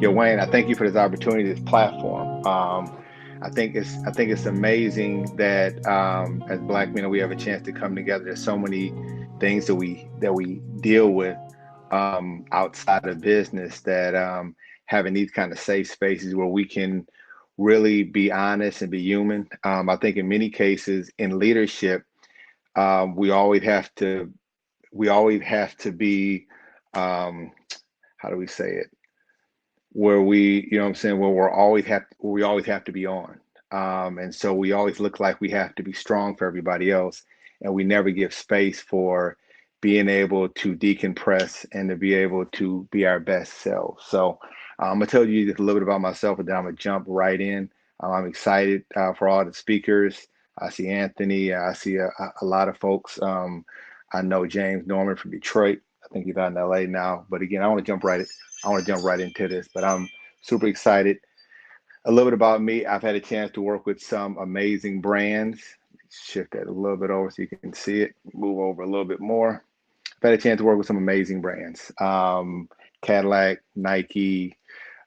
Yo, Wayne, I thank you for this opportunity, this platform. I think it's amazing that as Black men we have a chance to come together. There's so many things that we deal with outside of business that having these kind of safe spaces where we can really be honest and be human. I think in many cases in leadership, we always have to be um, how do we say it? Where what I'm saying, where we always have to be on. And so we always look like we have to be strong for everybody else, and we never give space for being able to decompress and to be able to be our best selves. So I'm gonna tell you just a little bit about myself, and then I'm gonna jump right in. I'm excited for all the speakers. I see Anthony. I see a lot of folks. I know James Norman from Detroit. I think he's out in LA now. But again, I want to jump right into this, but I'm super excited. A little bit about me. I've had a chance to work with some amazing brands. Shift that a little bit over so you can see it. Move over a little bit more. I've had a chance to work with some amazing brands. Cadillac, Nike,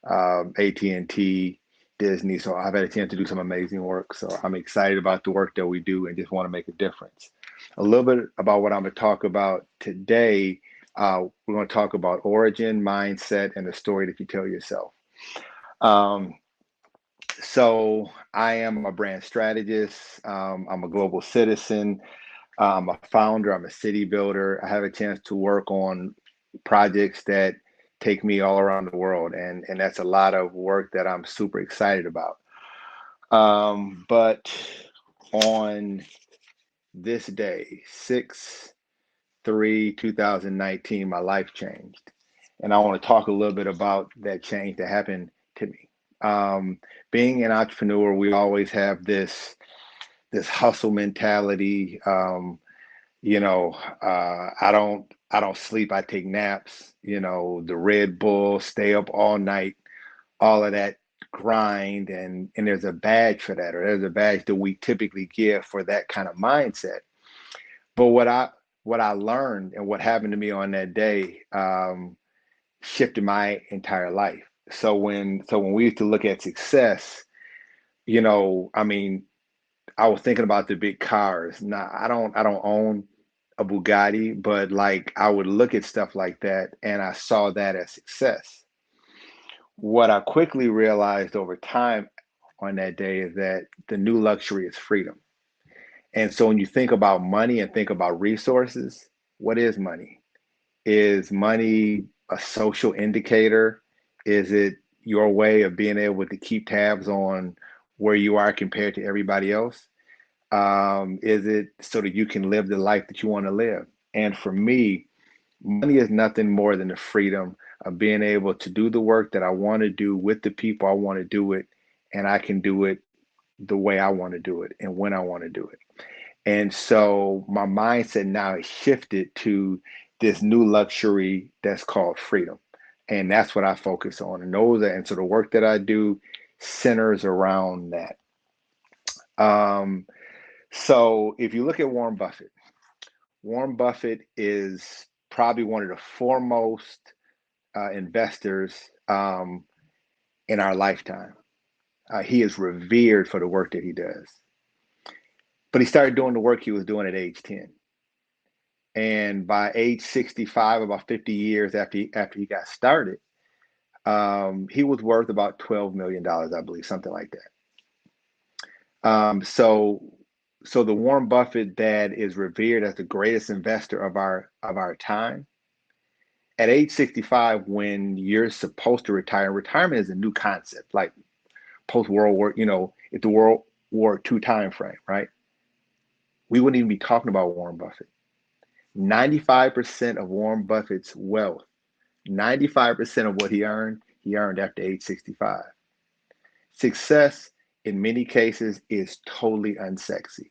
AT&T, Disney. So I've had a chance to do some amazing work. So I'm excited about the work that we do and just want to make a difference. A little bit about what I'm going to talk about today. We're going to talk about origin, mindset, and the story that you tell yourself. Um, so I am a brand strategist. I'm a global citizen. I'm a founder. I'm a city builder. I have a chance to work on projects that take me all around the world, and that's a lot of work that I'm super excited about. But on this day, 6/3/2019, my life changed, and I want to talk a little bit about that change that happened to me. Um, Being an entrepreneur, we always have this hustle mentality. I don't sleep. I take naps. The Red Bull, stay up all night, all of that grind, and there's a badge for that, or there's a badge that we typically give for that kind of mindset. But what I learned and what happened to me on that day shifted my entire life. So when we used to look at success, I mean, I was thinking about the big cars. Now I don't own a Bugatti, but like I would look at stuff like that and I saw that as success. What I quickly realized over time on that day is that the new luxury is freedom. And so when you think about money and think about resources, what is money? Is money a social indicator? Is it your way of being able to keep tabs on where you are compared to everybody else? Is it so that you can live the life that you want to live? And for me, money is nothing more than the freedom of being able to do the work that I want to do with the people I want to do it, and I can do it the way I want to do it and when I want to do it. And so my mindset now has shifted to this new luxury that's called freedom. And that's what I focus on. And so the work that I do centers around that. Um, so if you look at Warren Buffett is probably one of the foremost investors in our lifetime. He is revered for the work that he does. But he started doing the work he was doing at age 10. And by age 65, about 50 years after he got started, he was worth about $12 million, I believe, something like that. So the Warren Buffett that is revered as the greatest investor of our time, at age 65, when you're supposed to retire, retirement is a new concept, like post World War, if the World War II time frame, right? We wouldn't even be talking about Warren Buffett. 95% of Warren Buffett's wealth, 95% of what he earned after age 65. Success, in many cases, is totally unsexy.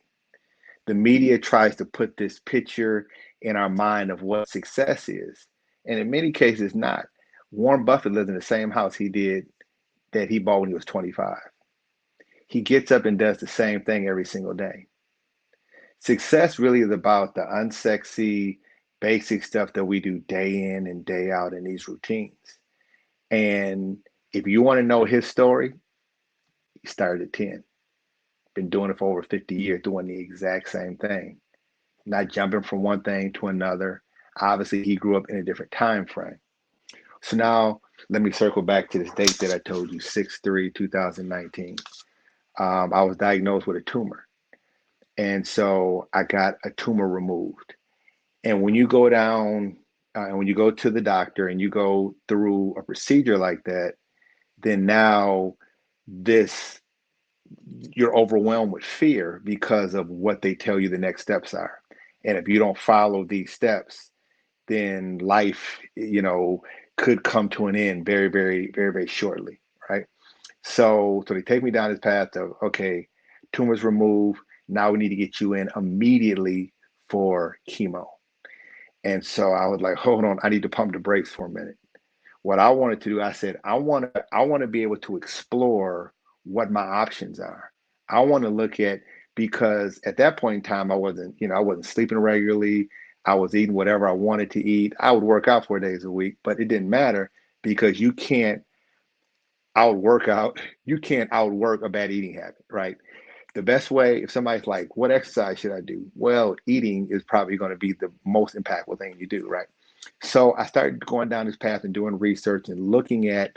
The media tries to put this picture in our mind of what success is, and in many cases, not. Warren Buffett lives in the same house he bought when he was 25. He gets up and does the same thing every single day. Success really is about the unsexy, basic stuff that we do day in and day out in these routines. And If you want to know his story, he started at 10. Been doing it for over 50 years, doing the exact same thing, not jumping from one thing to another. Obviously, he grew up in a different time frame. So now let me circle back to this date that I told you, 6/3/2019. I was diagnosed with a tumor. And so I got a tumor removed. And when you go down, and when you go to the doctor and you go through a procedure like that, then now this you're overwhelmed with fear because of what they tell you the next steps are. And if you don't follow these steps, then life, could come to an end very, very, very, very shortly, right? So they take me down this path of, okay, tumors removed. Now we need to get you in immediately for chemo. And so I was like, hold on, I need to pump the brakes for a minute. What I wanted to do, I said, I want to be able to explore what my options are. I want to look at, because at that point in time I wasn't sleeping regularly. I was eating whatever I wanted to eat. I would work out 4 days a week, but it didn't matter because you can't outwork a bad eating habit, right? The best way, if somebody's like, what exercise should I do? Well, eating is probably going to be the most impactful thing you do, right? So I started going down this path and doing research and looking at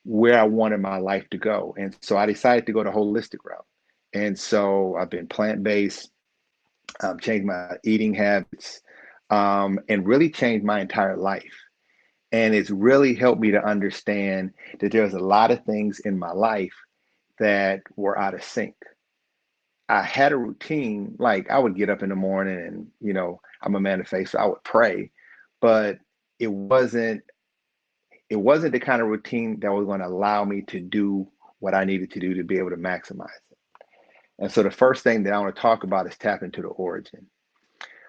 where I wanted my life to go. And so I decided to go the holistic route. And so I've been plant-based, changed my eating habits, and really changed my entire life. And it's really helped me to understand that there's a lot of things in my life that were out of sync. I had a routine, like I would get up in the morning and, I'm a man of faith, so I would pray, but it wasn't it wasn't the kind of routine that was going to allow me to do what I needed to do to be able to maximize it. And so the first thing that I want to talk about is tap into the origin.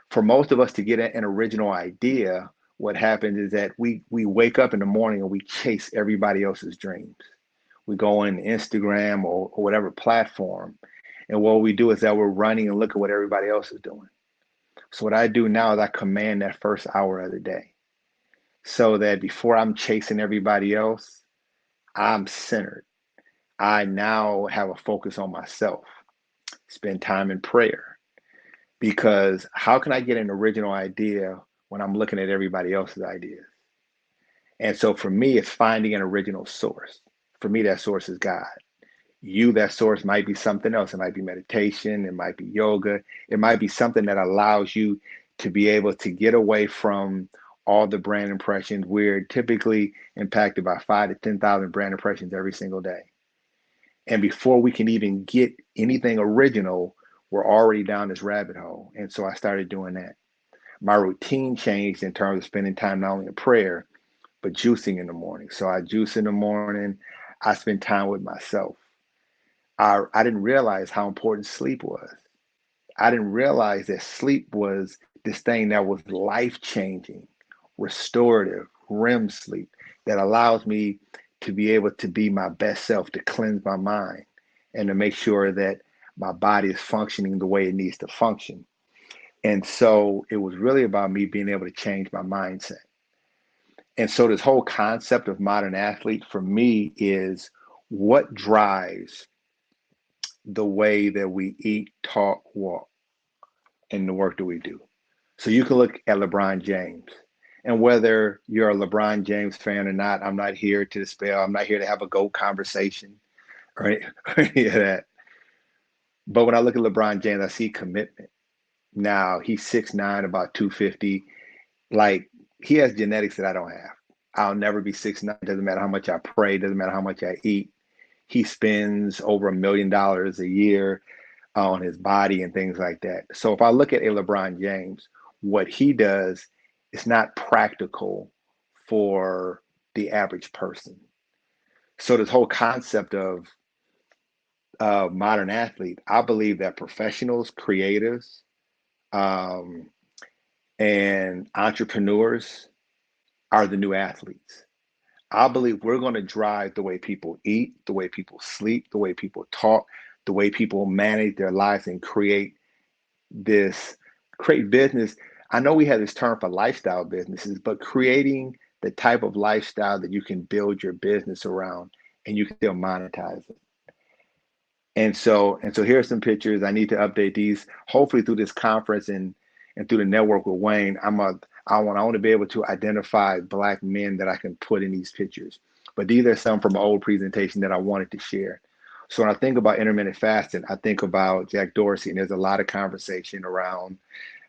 For most of us to get an original idea, what happens is that we wake up in the morning and we chase everybody else's dreams. We go on Instagram or whatever platform, and what we do is that we're running and look at what everybody else is doing. So what I do now is I command that first hour of the day so that before I'm chasing everybody else, I'm centered. I now have a focus on myself, spend time in prayer, because how can I get an original idea when I'm looking at everybody else's ideas? And so for me, it's finding an original source. For me, that source is God. That source might be something else. It might be meditation, it might be yoga, it might be something that allows you to be able to get away from all the brand impressions. We're typically impacted by 5 to 10,000 brand impressions every single day. And before we can even get anything original, we're already down this rabbit hole. And so I started doing that. My routine changed in terms of spending time not only in prayer, but juicing in the morning. So I juice in the morning. I spend time with myself. I didn't realize how important sleep was. I didn't realize that sleep was this thing that was life changing, restorative, REM sleep that allows me to be able to be my best self, to cleanse my mind, and to make sure that my body is functioning the way it needs to function. And so it was really about me being able to change my mindset. And so this whole concept of modern athlete for me is what drives the way that we eat, talk, walk, and the work that we do. So you can look at LeBron James. And whether you're a LeBron James fan or not, I'm not here to dispel. I'm not here to have a GOAT conversation or any of that. But when I look at LeBron James, I see commitment. Now he's 6'9", about 250. Like, he has genetics that I don't have. I'll never be 6'9". Doesn't matter how much I pray. Doesn't matter how much I eat. He spends over $1 million a year on his body and things like that. So if I look at a LeBron James, what he does is not practical for the average person. So this whole concept of modern athlete, I believe that professionals, creatives, um, and entrepreneurs are the new athletes. I believe we're going to drive the way people eat, the way people sleep, the way people talk, the way people manage their lives and this create business. I know we have this term for lifestyle businesses, but creating the type of lifestyle that you can build your business around and you can still monetize it. And so here are some pictures. I need to update these. Hopefully through this conference and through the network with Wayne, I want to be able to identify Black men that I can put in these pictures. But these are some from an old presentation that I wanted to share. So when I think about intermittent fasting, I think about Jack Dorsey, and there's a lot of conversation around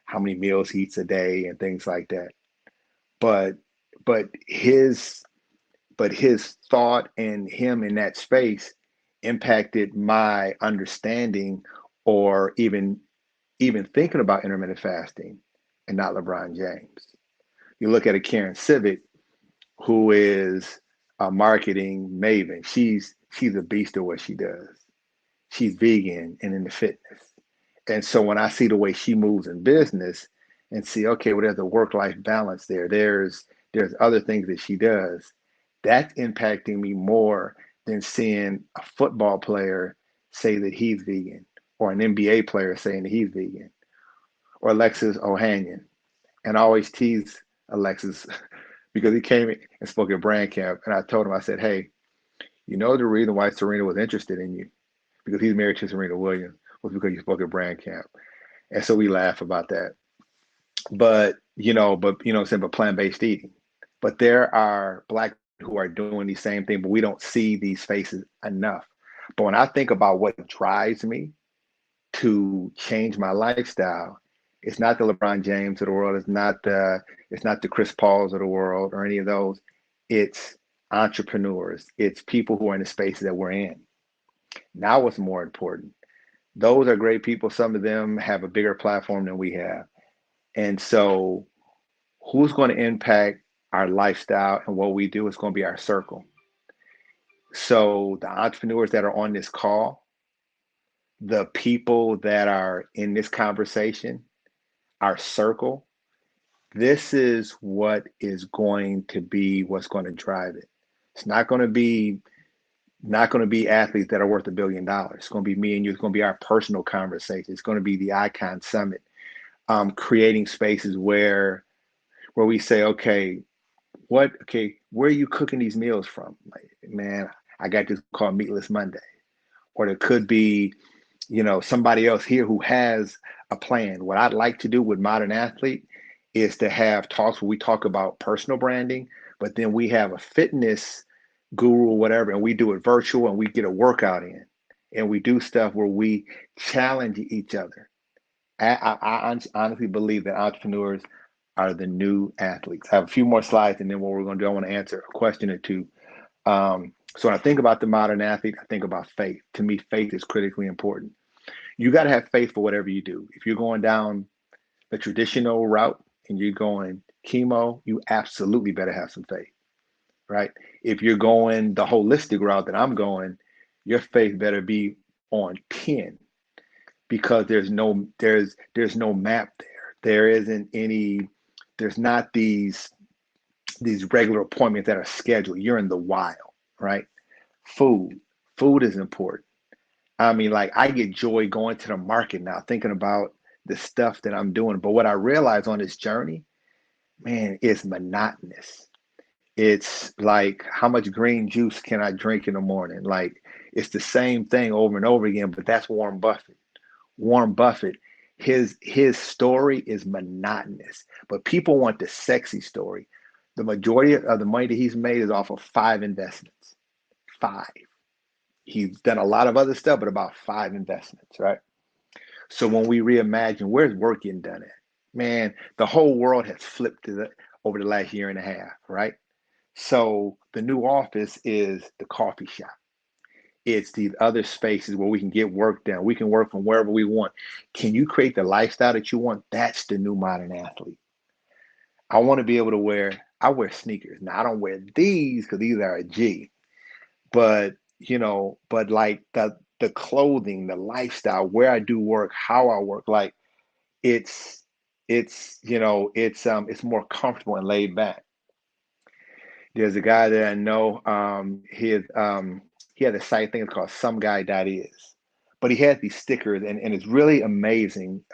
how many meals he eats a day and things like that. But but his but his thought and him in that space impacted my understanding, or even thinking about intermittent fasting, and not LeBron James. You look at a Karen Civic, who is a marketing maven. She's a beast at what she does. She's vegan and into fitness. And so when I see the way she moves in business and see, okay, well, there's a work-life balance there. There's other things that she does. That's impacting me more than seeing a football player say that he's vegan, or an NBA player saying that he's vegan, or Alexis Ohanian. And I always tease Alexis because he came and spoke at brand camp, and I told him, I said, hey, you know the reason why Serena was interested in you, because he's married to Serena Williams, was because you spoke at brand camp. And so we laugh about that. But I'm saying, but plant-based eating. But there are Black who are doing the same thing, but we don't see these faces enough. But when I think about what drives me to change my lifestyle, it's not the LeBron James of the world. It's not the Chris Pauls of the world or any of those. It's entrepreneurs. It's people who are in the spaces that we're in. Now, what's more important? Those are great people. Some of them have a bigger platform than we have. And so, who's going to impact our lifestyle and what we do is going to be our circle. So, the entrepreneurs that are on this call, the people that are in this conversation, our circle, this is what is going to be what's going to drive it. It's not going to be athletes that are worth $1 billion. It's going to be me and you. It's going to be our personal conversation. It's going to be the Icon Summit, creating spaces where we say, where are you cooking these meals from? Like, man, I got this called Meatless Monday. Or there could be, somebody else here who has a plan. What I'd like to do with Modern Athlete is to have talks where we talk about personal branding, but then we have a fitness guru or whatever, and we do it virtual and we get a workout in. And we do stuff where we challenge each other. I honestly believe that entrepreneurs are the new athletes. I have a few more slides, and then what we're going to do, I want to answer a question or two. So when I think about the modern athlete, I think about faith. To me, faith is critically important. You got to have faith for whatever you do. If you're going down the traditional route and you're going chemo, you absolutely better have some faith, right? If you're going the holistic route that I'm going, your faith better be on 10, because there's no map there. There isn't any. There's not these regular appointments that are scheduled. You're in the wild, right? Food. Food is important. I mean, like, I get joy going to the market now, thinking about the stuff that I'm doing. But what I realized on this journey, man, it's monotonous. It's like, how much green juice can I drink in the morning? Like, it's the same thing over and over again, but that's Warren Buffett. Warren Buffett, his story is monotonous, but people want the sexy story. The majority of the money that he's made is off of 5 investments. Five. He's done a lot of other stuff, but about 5 investments, right? So when we reimagine, where's work getting done at? Man, the whole world has flipped over the last year and a half, right? So the new office is the coffee shop. It's these other spaces where we can get work done. We can work from wherever we want. Can you create the lifestyle that you want? That's the new modern athlete. I want to be able to I wear sneakers. Now, I don't wear these because these are a G, but like the clothing, the lifestyle, where I do work, how I work, like, it's it's more comfortable and laid back. There's a guy that I know, he had a site thing, it's called someguy.is. But he has these stickers, and it's really amazing.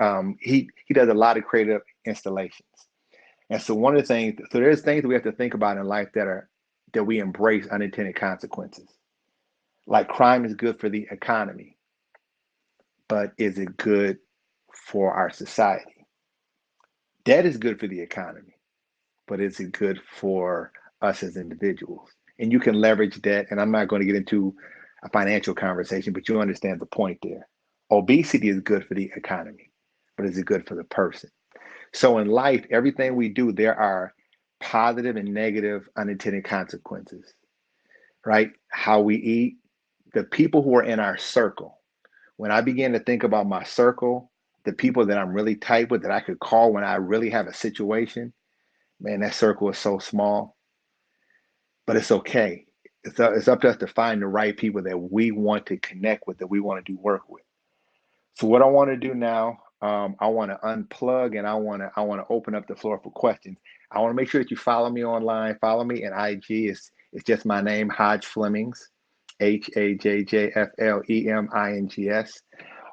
He does a lot of creative installations. And so one of the things, so there's things that we have to think about in life that we embrace unintended consequences. Like crime is good for the economy, but is it good for our society? Debt is good for the economy, but is it good for us as individuals? And you can leverage debt, and I'm not going to get into a financial conversation, but you understand the point there. Obesity is good for the economy, but is it good for the person? So in life, everything we do, there are positive and negative unintended consequences, right? How we eat, the people who are in our circle. When I begin to think about my circle, the people that I'm really tight with that I could call when I really have a situation, man, that circle is so small, but it's okay. It's up to us to find the right people that we want to connect with, that we want to do work with. So what I want to do now, I want to unplug and I want to open up the floor for questions. I want to make sure that you follow me online. Follow me in IG. It's just my name, Hajj Flemings, Hajjflemings.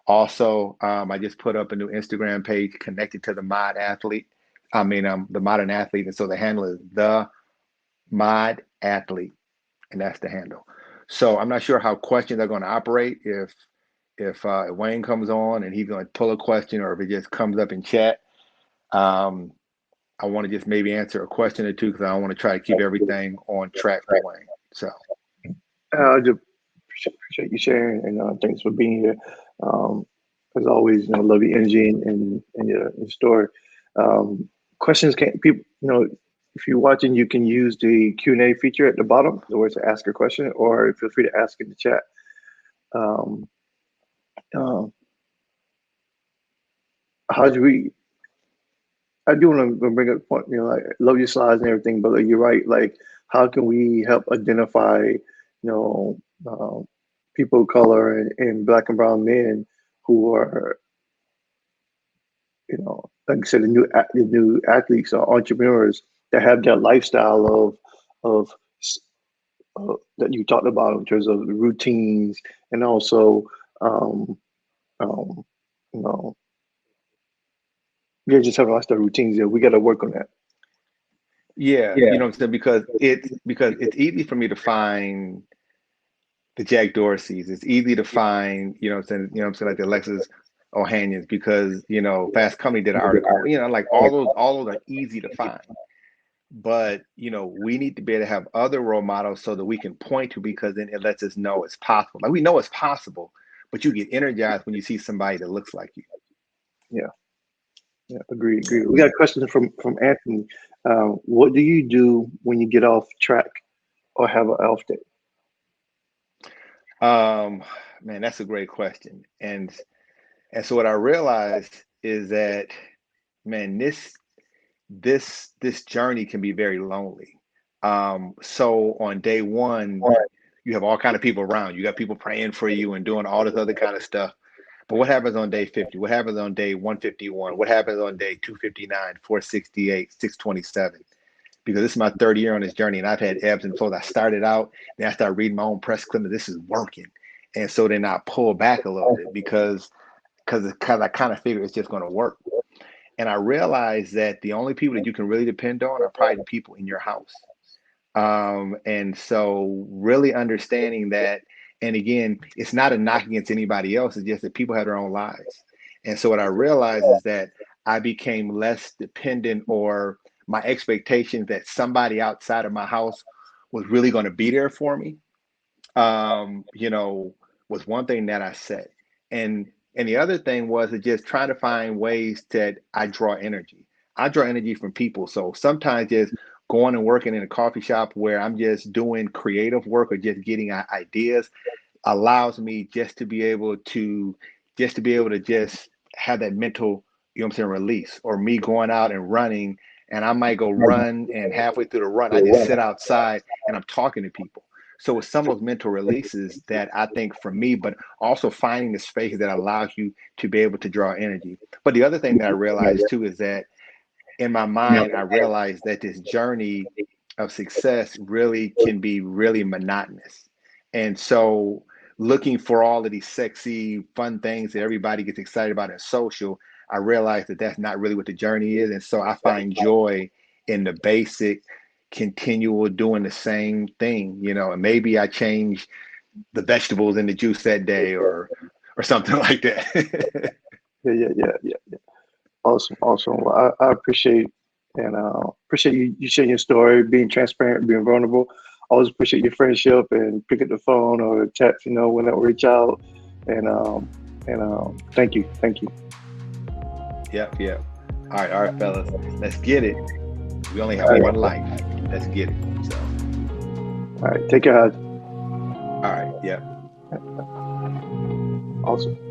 Also, I just put up a new Instagram page connected to the Mod Athlete. The Modern Athlete, and so the handle is the Mod Athlete, and that's the handle. So I'm not sure how questions are going to operate. If Wayne comes on and he's going to pull a question, or if it just comes up in chat. Um, I want to just maybe answer a question or two because I want to try to keep everything on track for Wayne. So I just appreciate you sharing, and thanks for being here. Um, as always, love your energy and your story. Um, questions can people, if you're watching, you can use the Q&A feature at the bottom, the words to ask a question, or feel free to ask in the chat. Um, uh, how do we? I do want to bring up a point. Like, I love your slides and everything, but like, you're right. Like, how can we help identify, people of color and black and brown men who are, like I said, the new athletes or entrepreneurs that have that lifestyle of that you talked about in terms of the routines and also, um, um, you know, yeah, just having lifestyle routines. Yeah, we got to work on that. yeah, you know what I'm saying, because it's easy for me to find the Jack Dorseys. It's easy to find, what I'm saying, like the Alexis Ohanians, because Fast Company did an article. Like all those are easy to find. But we need to be able to have other role models so that we can point to, because then it lets us know it's possible. Like we know it's possible, but you get energized when you see somebody that looks like you. Yeah, yeah, agree. Yeah. We got a question from Anthony. What do you do when you get off track or have an off day? Um, Man, that's a great question. And so what I realized is that, man, this journey can be very lonely. So on day one, you have all kind of people around. You got people praying for you and doing all this other kind of stuff. But what happens on day 50? What happens on day 151? What happens on day 259, 468, 627? Because this is my third year on this journey, and I've had ebbs and flows. I started out, then I started reading my own press clip, and this is working. And so then I pull back a little bit because I kind of figure it's just going to work. And I realized that the only people that you can really depend on are probably the people in your house. And so really understanding that, and again, it's not a knock against anybody else, it's just that people have their own lives. And so what I realized is that I became less dependent, or my expectations that somebody outside of my house was really going to be there for me, um, you know, was one thing that I set. And the other thing was just trying to find ways that I draw energy. I draw energy from people. So sometimes just going and working in a coffee shop where I'm just doing creative work or just getting ideas allows me just to be able to just have that mental, what I'm saying, release. Or me going out and running, and I might go run, and halfway through the run, I just sit outside and I'm talking to people. So it's some of those mental releases that I think for me, but also finding the space that allows you to be able to draw energy. But the other thing that I realized too is that in my mind, I realized that this journey of success really can be really monotonous. And so looking for all of these sexy, fun things that everybody gets excited about in social, I realized that that's not really what the journey is. And so I find joy in the basic, continual doing the same thing, and maybe I change the vegetables in the juice that day, or something like that. Yeah. Awesome, awesome. Well, I appreciate and appreciate you sharing your story, being transparent, being vulnerable. Always appreciate your friendship and pick up the phone or text, when I reach out. And thank you. Yep, yep. All right, fellas, let's get it. We only have All one right, life. Let's get it. So, all right. Take care, Hajj. all right, yep. Awesome.